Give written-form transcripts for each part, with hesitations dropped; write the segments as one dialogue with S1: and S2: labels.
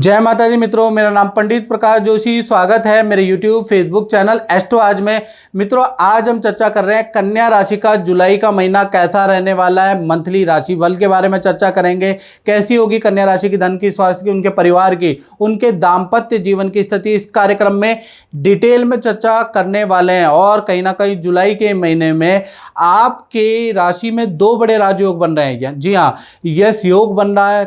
S1: जय माता दी मित्रों, मेरा नाम पंडित प्रकाश जोशी। स्वागत है मेरे YouTube फेसबुक चैनल एस्ट्रो आज में। मित्रों, आज हम चर्चा कर रहे हैं कन्या राशि का जुलाई का महीना कैसा रहने वाला है। मंथली राशि फल के बारे में चर्चा करेंगे। कैसी होगी कन्या राशि की, धन की, स्वास्थ्य की, उनके परिवार की, उनके दाम्पत्य जीवन की स्थिति इस कार्यक्रम में डिटेल में चर्चा करने वाले हैं। और कहीं ना कहीं जुलाई के महीने में आपके राशि में दो बड़े राजयोग बन रहे हैं। जी हाँ, यश योग बन रहा है।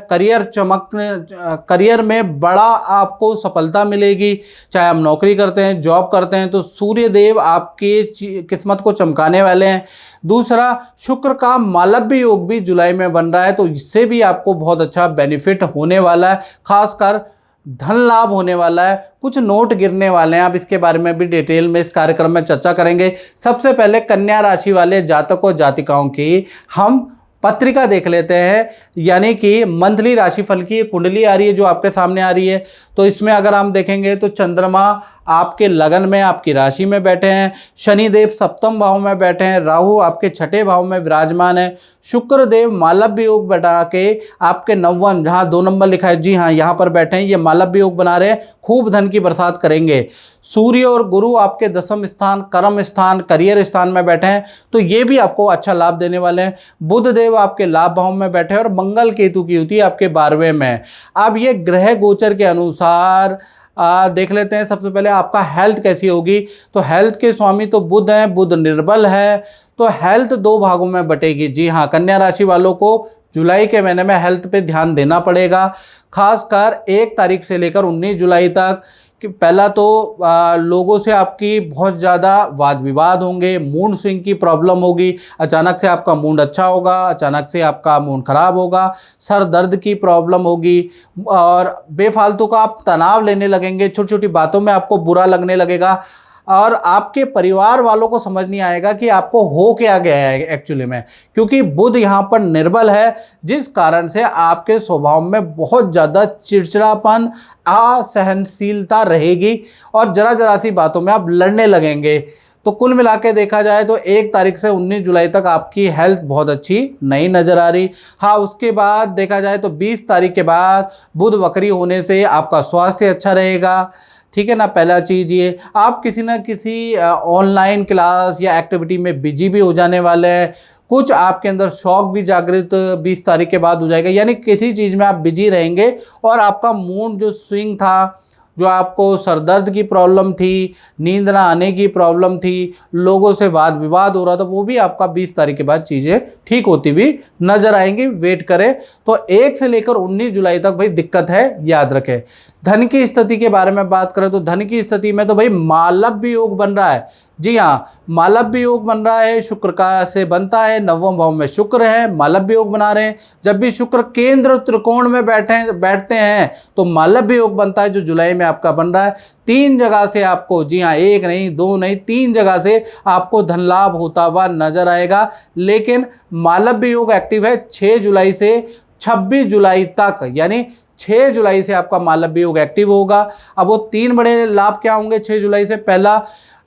S1: करियर में बड़ा आपको सफलता मिलेगी। चाहे आप नौकरी करते हैं, जॉब करते हैं, तो सूर्य देव आपकी किस्मत को चमकाने वाले हैं। दूसरा, शुक्र का मालव्य योग भी जुलाई में बन रहा है, तो इससे भी आपको बहुत अच्छा बेनिफिट होने वाला है। खासकर धन लाभ होने वाला है, कुछ नोट गिरने वाले हैं। आप इसके बारे में भी डिटेल में इस कार्यक्रम में चर्चा करेंगे। सबसे पहले कन्या राशि वाले जातकों जातिकाओं की हम पत्रिका देख लेते हैं, यानी कि मंथली राशिफल की कुंडली आ रही है जो आपके सामने आ रही है। तो इसमें अगर हम देखेंगे तो चंद्रमा आपके लगन में, आपकी राशि में बैठे हैं। शनिदेव सप्तम भाव में बैठे हैं। राहु आपके छठे भाव में विराजमान है। शुक्र देव मालव्य योग बना के आपके नवम, जहाँ 2 नंबर लिखा है, जी हाँ, यहाँ पर बैठे हैं। ये मालव्य योग बना रहे हैं, खूब धन की बरसात करेंगे। सूर्य और गुरु आपके दसम स्थान, कर्म स्थान, करियर स्थान में बैठे हैं, तो ये भी आपको अच्छा लाभ देने वाले हैं। बुध देव आपके लाभ भाव में बैठे हैं और मंगल केतु की युति आपके 12वें में। अब ये ग्रह गोचर के अनुसार देख लेते हैं। सबसे पहले आपका हेल्थ कैसी होगी, तो हेल्थ के स्वामी तो बुध हैं। बुध निर्बल है, तो हेल्थ 2 भागों में बटेगी। जी हाँ, कन्या राशि वालों को जुलाई के महीने में हेल्थ पे ध्यान देना पड़ेगा। खासकर 1 तारीख से लेकर 19 जुलाई तक कि पहला तो लोगों से आपकी बहुत ज़्यादा वाद विवाद होंगे। मूड स्विंग की प्रॉब्लम होगी। अचानक से आपका मूड अच्छा होगा, अचानक से आपका मूड खराब होगा। सर दर्द की प्रॉब्लम होगी और बेफालतू का आप तनाव लेने लगेंगे। छोटी छोटी बातों में आपको बुरा लगने लगेगा और आपके परिवार वालों को समझ नहीं आएगा कि आपको हो क्या गया है एक्चुअली में, क्योंकि बुध यहाँ पर निर्बल है, जिस कारण से आपके स्वभाव में बहुत ज़्यादा चिड़चिड़ापन, असहनशीलता रहेगी और जरा जरा सी बातों में आप लड़ने लगेंगे। तो कुल मिला के देखा जाए तो 1 तारीख से 19 जुलाई तक आपकी हेल्थ बहुत अच्छी नहीं नज़र आ रही। हाँ, उसके बाद देखा जाए तो 20 तारीख के बाद बुध वक्री होने से आपका स्वास्थ्य अच्छा रहेगा। ठीक है ना। पहला चीज़ ये, आप किसी न किसी ऑनलाइन क्लास या एक्टिविटी में बिजी भी हो जाने वाले हैं। कुछ आपके अंदर शौक भी जागृत 20 तारीख के बाद हो जाएगा, यानी किसी चीज़ में आप बिजी रहेंगे और आपका मूड जो स्विंग था, जो आपको सरदर्द की प्रॉब्लम थी, नींद ना आने की प्रॉब्लम थी, लोगों से वाद विवाद हो रहा था, वो भी आपका 20 तारीख के बाद चीज़ें ठीक होती भी नजर आएंगी। वेट करें। तो 1 से लेकर 19 जुलाई तक भाई दिक्कत है, याद रखें। धन की स्थिति के बारे में बात करें तो धन की स्थिति में तो भाई मालव्य योग बन रहा है। जी हाँ, मालव्य योग बन रहा है, शुक्र का से बनता है। 9वें भाव में शुक्र है, मालव्य योग बना रहे हैं। जब भी शुक्र केंद्र त्रिकोण में बैठते हैं तो मालव्य योग बनता है, जो जुलाई में आपका बन रहा है। 3 जगह से आपको, जी हाँ, 1 नहीं 2 नहीं 3 जगह से आपको धन लाभ होता हुआ नजर आएगा। लेकिन मालव्य योग एक्टिव है 6 जुलाई से 26 जुलाई तक, यानी 6 जुलाई से आपका मालव्य योग एक्टिव होगा। अब वो 3 बड़े लाभ क्या होंगे 6 जुलाई से? पहला,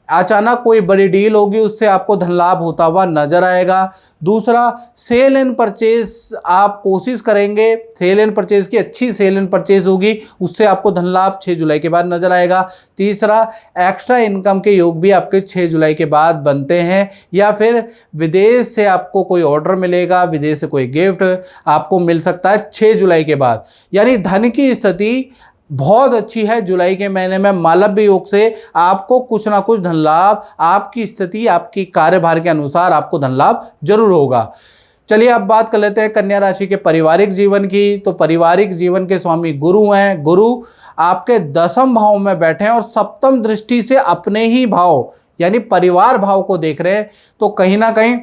S1: अचानक कोई बड़ी डील होगी, उससे आपको धन लाभ होता हुआ नजर आएगा। दूसरा, सेल एंड परचेज आप कोशिश करेंगे, सेल एंड परचेज की अच्छी सेल एंड परचेज होगी, उससे आपको धन लाभ 6 जुलाई के बाद नजर आएगा। तीसरा, एक्स्ट्रा इनकम के योग भी आपके 6 जुलाई के बाद बनते हैं, या फिर विदेश से आपको कोई ऑर्डर मिलेगा, विदेश से कोई गिफ्ट आपको मिल सकता है 6 जुलाई के बाद। यानी धन की स्थिति बहुत अच्छी है जुलाई के महीने में। मालव्य योग से आपको कुछ ना कुछ धन लाभ, आपकी स्थिति, आपकी कार्यभार के अनुसार आपको धन लाभ जरूर होगा। चलिए अब बात कर लेते हैं कन्या राशि के पारिवारिक जीवन की। तो पारिवारिक जीवन के स्वामी गुरु हैं। गुरु आपके 10वें भाव में बैठे हैं और सप्तम दृष्टि से अपने ही भाव यानी परिवार भाव को देख रहे हैं। तो कहीं ना कहीं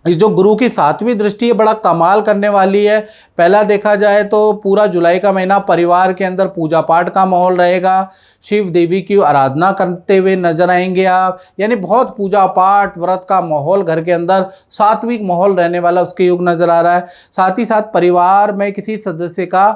S1: जो गुरु की 7वीं दृष्टि है, बड़ा कमाल करने वाली है। पहला देखा जाए तो पूरा जुलाई का महीना परिवार के अंदर पूजा पाठ का माहौल रहेगा। शिव देवी की आराधना करते हुए नजर आएंगे आप, यानी बहुत पूजा पाठ व्रत का माहौल घर के अंदर, सात्विक माहौल रहने वाला उसके योग नजर आ रहा है। साथ ही साथ परिवार में किसी सदस्य का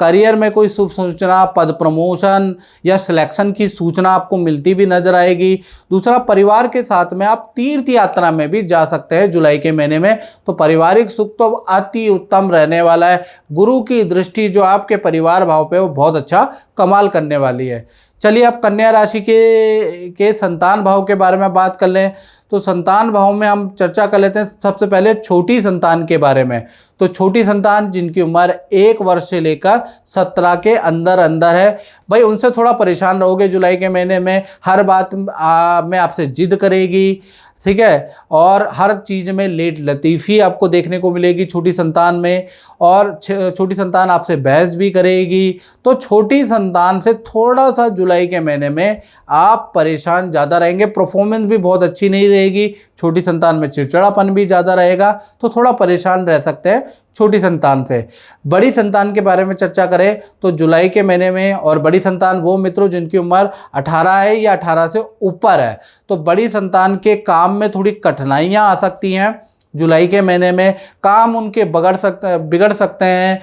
S1: करियर में कोई शुभ सूचना, पद प्रमोशन या सिलेक्शन की सूचना आपको मिलती भी नजर आएगी। दूसरा, परिवार के साथ में आप तीर्थ यात्रा में भी जा सकते हैं जुलाई के महीने में, तो पारिवारिक सुख तो अति उत्तम रहने वाला है। गुरु की दृष्टि जो आपके परिवार भाव पे वो बहुत अच्छा कमाल करने वाली है। चलिए अब कन्या राशि के संतान भाव के बारे में बात कर लें। तो संतान भाव में हम चर्चा कर लेते हैं सबसे पहले छोटी संतान के बारे में। तो छोटी संतान जिनकी उम्र 1 वर्ष से लेकर 17 के अंदर अंदर है, भाई उनसे थोड़ा परेशान रहोगे जुलाई के महीने में। हर बात में आपसे जिद करेगी, ठीक है, और हर चीज़ में लेट लतीफ़ी आपको देखने को मिलेगी छोटी संतान में, और छोटी संतान आपसे बहस भी करेगी। तो छोटी संतान से थोड़ा सा जुलाई के महीने में आप परेशान ज़्यादा रहेंगे, परफॉर्मेंस भी बहुत अच्छी नहीं रहेगी, छोटी संतान में चिड़चिड़ापन भी ज़्यादा रहेगा, तो थोड़ा परेशान रह सकते हैं छोटी संतान से। बड़ी संतान के बारे में चर्चा करें तो जुलाई के महीने में, और बड़ी संतान वो मित्रों जिनकी उम्र 18 है या 18 से ऊपर है, तो बड़ी संतान के काम में थोड़ी कठिनाइयां आ सकती हैं जुलाई के महीने में। काम उनके बिगड़ सकते हैं।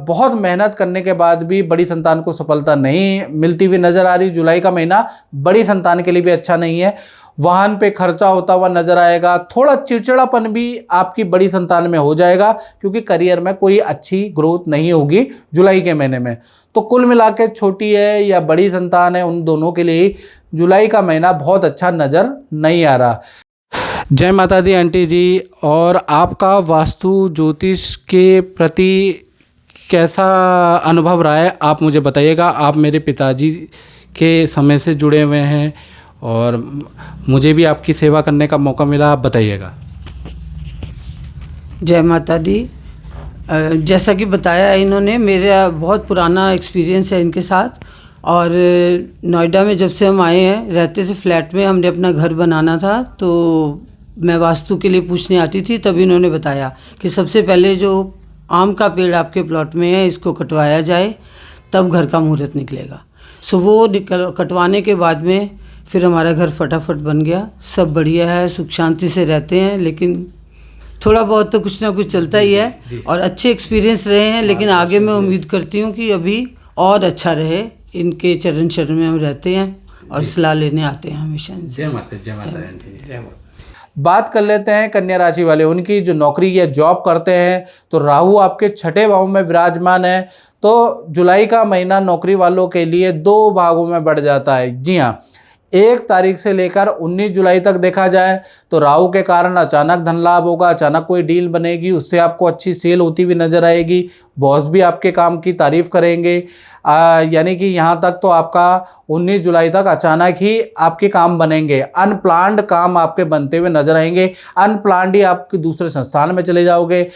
S1: बहुत मेहनत करने के बाद भी बड़ी संतान को सफलता नहीं मिलती हुई नज़र आ रही। जुलाई का महीना बड़ी संतान के लिए भी अच्छा नहीं है। वाहन पे खर्चा होता हुआ नजर आएगा। थोड़ा चिड़चिड़ापन भी आपकी बड़ी संतान में हो जाएगा, क्योंकि करियर में कोई अच्छी ग्रोथ नहीं होगी जुलाई के महीने में। तो कुल मिला के छोटी है या बड़ी संतान है, उन दोनों के लिए जुलाई का महीना बहुत अच्छा नज़र नहीं आ रहा। जय माता दी आंटी जी। और आपका वास्तु ज्योतिष के प्रति कैसा अनुभव रहा है आप मुझे बताइएगा। आप मेरे पिताजी के समय से जुड़े हुए हैं और मुझे भी आपकी सेवा करने का मौका मिला, आप बताइएगा।
S2: जय माता दी। जैसा कि बताया इन्होंने, मेरा बहुत पुराना एक्सपीरियंस है इनके साथ। और नोएडा में जब से हम आए हैं, रहते थे फ्लैट में, हमने अपना घर बनाना था, तो मैं वास्तु के लिए पूछने आती थी, तब इन्होंने बताया कि सबसे पहले जो आम का पेड़ आपके प्लॉट में है इसको कटवाया जाए, तब घर का मुहूर्त निकलेगा। सो वो कटवाने के बाद में फिर हमारा घर फटाफट बन गया। सब बढ़िया है, सुख शांति से रहते हैं, लेकिन थोड़ा बहुत तो कुछ ना कुछ चलता ही है। और अच्छे एक्सपीरियंस रहे हैं, लेकिन आगे मैं उम्मीद करती हूँ कि अभी और अच्छा रहे। इनके चरण शरण में हम रहते हैं और सलाह लेने आते हैं हमेशा।
S1: जय माता, जय माता, जय माता। बात कर लेते हैं कन्या राशि वाले, उनकी जो नौकरी या जॉब करते हैं। तो राहु आपके 6ठे भाव में विराजमान है, तो जुलाई का महीना नौकरी वालों के लिए 2 भागों में बढ़ जाता है। जी हाँ, 1 तारीख से लेकर 19 जुलाई तक देखा जाए तो राहु के कारण अचानक धन लाभ होगा, अचानक कोई डील बनेगी, उससे आपको अच्छी सेल होती हुई नजर आएगी। बॉस भी आपके काम की तारीफ करेंगे। यानी कि यहाँ तक तो आपका 19 जुलाई तक अचानक ही आपके काम बनेंगे। अनप्लान्ड काम आपके बनते हुए नजर आएंगे। अनप्लान्ड ही आप दूसरे संस्थान में चले जाओगे,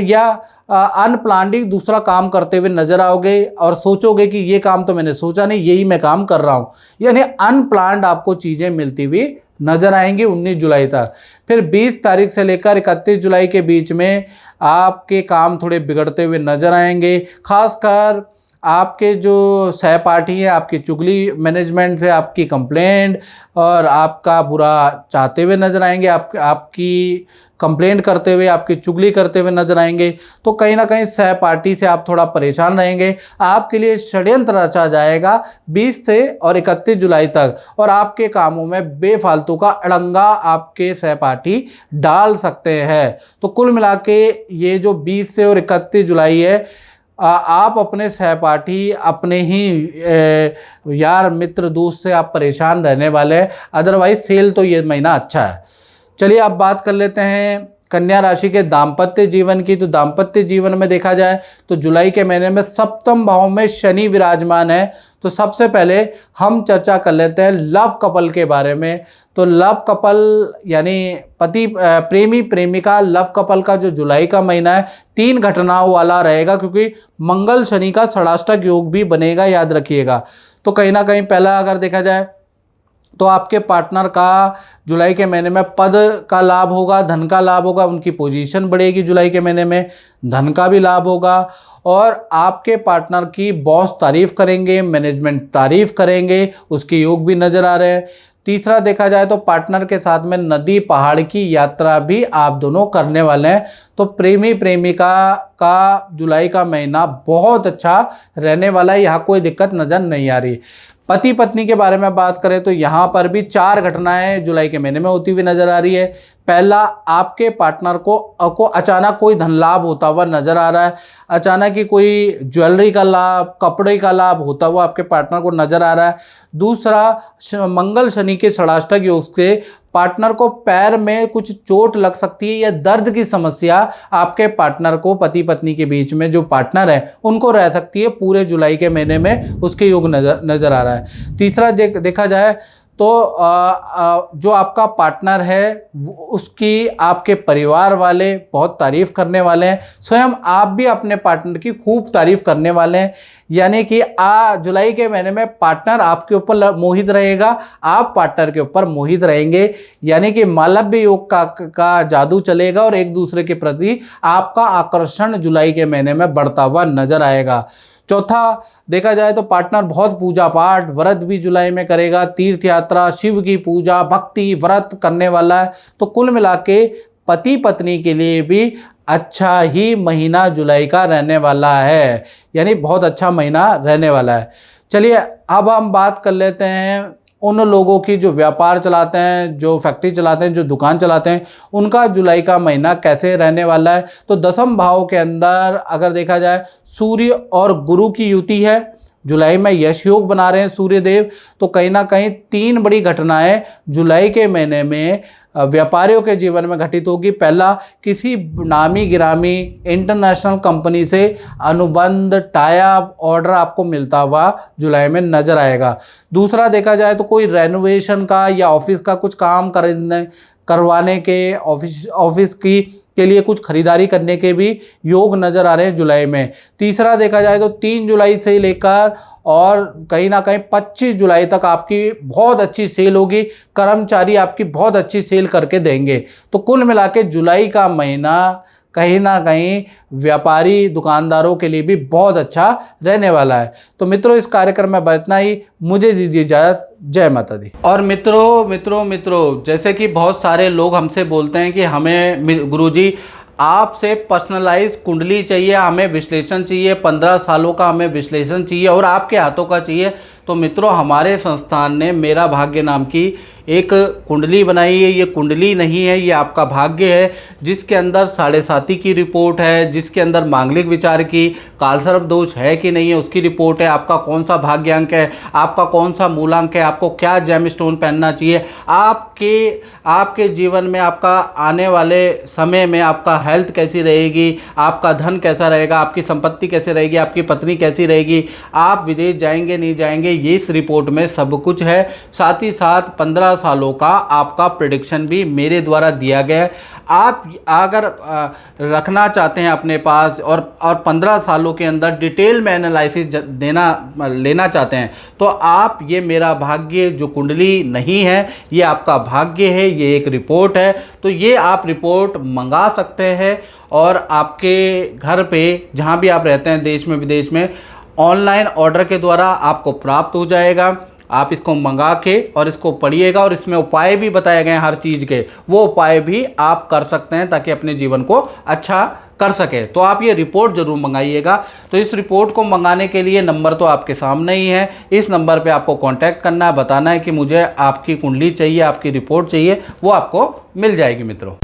S1: या अनप्लान्ड ही दूसरा काम करते हुए नजर आओगे और सोचोगे कि ये काम तो मैंने सोचा नहीं, यही मैं काम कर रहा हूँ। यानी अनप्लान्ड आपको चीज़ें मिलती हुई नजर आएंगी 19 जुलाई तक। फिर 20 तारीख से लेकर 31 जुलाई के बीच में आपके काम थोड़े बिगड़ते हुए नजर आएंगे। खासकर आपके जो सहपाठी हैं, आपकी चुगली मैनेजमेंट से आपकी कंप्लेंट और आपका बुरा चाहते हुए नजर आएंगे, आपकी कंप्लेंट करते हुए, आपकी चुगली करते हुए नजर आएंगे। तो कहीं ना कहीं सहपाठी से आप थोड़ा परेशान रहेंगे। आपके लिए षड्यंत्र रचा जाएगा 20 से और 31 जुलाई तक, और आपके कामों में बेफालतू का अड़ंगा आपके सहपाठी डाल सकते हैं। तो कुल मिला के ये जो 20 से और 31 जुलाई है, आप अपने सहपाठी, अपने ही यार मित्र दोस्त से आप परेशान रहने वाले हैं। अदरवाइज सेल तो ये महीना अच्छा है। चलिए अब बात कर लेते हैं कन्या राशि के दाम्पत्य जीवन की। तो दाम्पत्य जीवन में देखा जाए तो जुलाई के महीने में 7वें भाव में शनि विराजमान है। तो सबसे पहले हम चर्चा कर लेते हैं लव कपल के बारे में। तो लव कपल यानी पति प्रेमी प्रेमिका लव कपल का जो जुलाई का महीना है 3 घटनाओं वाला रहेगा, क्योंकि मंगल शनि का षडाष्टक योग भी बनेगा, याद रखिएगा। तो कहीं ना कहीं पहला अगर देखा जाए तो आपके पार्टनर का जुलाई के महीने में पद का लाभ होगा, धन का लाभ होगा, उनकी पोजीशन बढ़ेगी जुलाई के महीने में, धन का भी लाभ होगा। और आपके पार्टनर की बॉस तारीफ करेंगे, मैनेजमेंट तारीफ करेंगे, उसके योग भी नज़र आ रहे हैं। तीसरा देखा जाए तो पार्टनर के साथ में नदी पहाड़ की यात्रा भी आप दोनों करने वाले हैं। तो प्रेमी प्रेमिका आपका जुलाई का महीना बहुत अच्छा रहने वाला है, यहाँ कोई दिक्कत नज़र नहीं आ रही। पति पत्नी के बारे में बात करें तो यहाँ पर भी 4 घटनाएं जुलाई के महीने में होती हुई नजर आ रही है। पहला, आपके पार्टनर को अचानक कोई धन लाभ होता हुआ नजर आ रहा है। अचानक ही कोई ज्वेलरी का लाभ, कपड़े का लाभ होता हुआ आपके पार्टनर को नजर आ रहा है। दूसरा, मंगल शनि के षडाष्टक योग से पार्टनर को पैर में कुछ चोट लग सकती है या दर्द की समस्या आपके पार्टनर को, पति पत्नी के बीच में जो पार्टनर है उनको रह सकती है पूरे जुलाई के महीने में, उसके योग नज़र आ रहा है। तीसरा, देखा जाए तो जो आपका पार्टनर है उसकी आपके परिवार वाले बहुत तारीफ़ करने वाले हैं, स्वयं आप भी अपने पार्टनर की खूब तारीफ़ करने वाले हैं। यानी कि जुलाई के महीने में पार्टनर आपके ऊपर मोहित रहेगा, आप पार्टनर के ऊपर मोहित रहेंगे। यानी कि मालव्य योग का जादू चलेगा और एक दूसरे के प्रति आपका आकर्षण जुलाई के महीने में बढ़ता हुआ नजर आएगा। चौथा, देखा जाए तो पार्टनर बहुत पूजा पाठ व्रत भी जुलाई में करेगा, तीर्थ यात्रा, शिव की पूजा, भक्ति, व्रत करने वाला है। तो कुल मिला के पति पत्नी के लिए भी अच्छा ही महीना जुलाई का रहने वाला है, यानी बहुत अच्छा महीना रहने वाला है। चलिए अब हम बात कर लेते हैं उन लोगों की जो व्यापार चलाते हैं, जो फैक्ट्री चलाते हैं, जो दुकान चलाते हैं, उनका जुलाई का महीना कैसे रहने वाला है। तो 10वें भाव के अंदर अगर देखा जाए सूर्य और गुरु की युति है, जुलाई में यश योग बना रहे हैं सूर्य देव। तो कहीं ना कहीं 3 बड़ी घटनाएं जुलाई के महीने में व्यापारियों के जीवन में घटित होगी। पहला, किसी नामी गिरामी इंटरनेशनल कंपनी से अनुबंध टाई-अप ऑर्डर आपको मिलता हुआ जुलाई में नजर आएगा। दूसरा, देखा जाए तो कोई रेनोवेशन का या ऑफिस का कुछ काम करवाने के, ऑफिस के लिए कुछ खरीदारी करने के भी योग नज़र आ रहे हैं जुलाई में। तीसरा, देखा जाए तो 3 जुलाई से लेकर और कहीं ना कहीं 25 जुलाई तक आपकी बहुत अच्छी सेल होगी, कर्मचारी आपकी बहुत अच्छी सेल करके देंगे। तो कुल मिला के जुलाई का महीना कहीं ना कहीं व्यापारी दुकानदारों के लिए भी बहुत अच्छा रहने वाला है। तो मित्रों, इस कार्यक्रम में इतना ही, मुझे दीजिए इजाज़त। जय माता दी। और मित्रों जैसे कि बहुत सारे लोग हमसे बोलते हैं कि हमें गुरुजी आपसे पर्सनलाइज कुंडली चाहिए, हमें विश्लेषण चाहिए, 15 सालों का हमें विश्लेषण चाहिए और आपके हाथों का चाहिए। तो मित्रों, हमारे संस्थान ने मेरा भाग्य नाम की एक कुंडली बनाई है। ये कुंडली नहीं है, ये आपका भाग्य है, जिसके अंदर 7.5 की रिपोर्ट है, जिसके अंदर मांगलिक विचार की, कालसर्प दोष है कि नहीं है उसकी रिपोर्ट है, आपका कौन सा भाग्यांक है, आपका कौन सा मूलांक है, आपको क्या जेम स्टोन पहनना चाहिए, आपके जीवन में आपका आने वाले समय में आपका हेल्थ कैसी रहेगी, आपका धन कैसा रहेगा, आपकी संपत्ति कैसे रहेगी, आपकी पत्नी कैसी रहेगी, आप विदेश जाएंगे नहीं जाएंगे, ये इस रिपोर्ट में सब कुछ है। साथ ही साथ 15 सालों का आपका प्रेडिक्शन भी मेरे द्वारा दिया गया है। आप अगर रखना चाहते हैं अपने पास और 15 सालों के अंदर डिटेल में एनालिसिस लेना चाहते हैं, तो आप ये मेरा भाग्य जो कुंडली नहीं है, ये आपका भाग्य है, ये एक रिपोर्ट है। तो ये आप रिपोर्ट मंगा सकते हैं और आपके घर पे जहाँ भी आप रहते हैं, देश में विदेश में, ऑनलाइन ऑर्डर के द्वारा आपको प्राप्त हो जाएगा। आप इसको मंगा के और इसको पढ़िएगा और इसमें उपाय भी बताए गए हैं हर चीज़ के, वो उपाय भी आप कर सकते हैं ताकि अपने जीवन को अच्छा कर सके। तो आप ये रिपोर्ट ज़रूर मंगाइएगा। तो इस रिपोर्ट को मंगाने के लिए नंबर तो आपके सामने ही है, इस नंबर पे आपको कांटेक्ट करना है, बताना है कि मुझे आपकी कुंडली चाहिए, आपकी रिपोर्ट चाहिए, वो आपको मिल जाएगी मित्रों।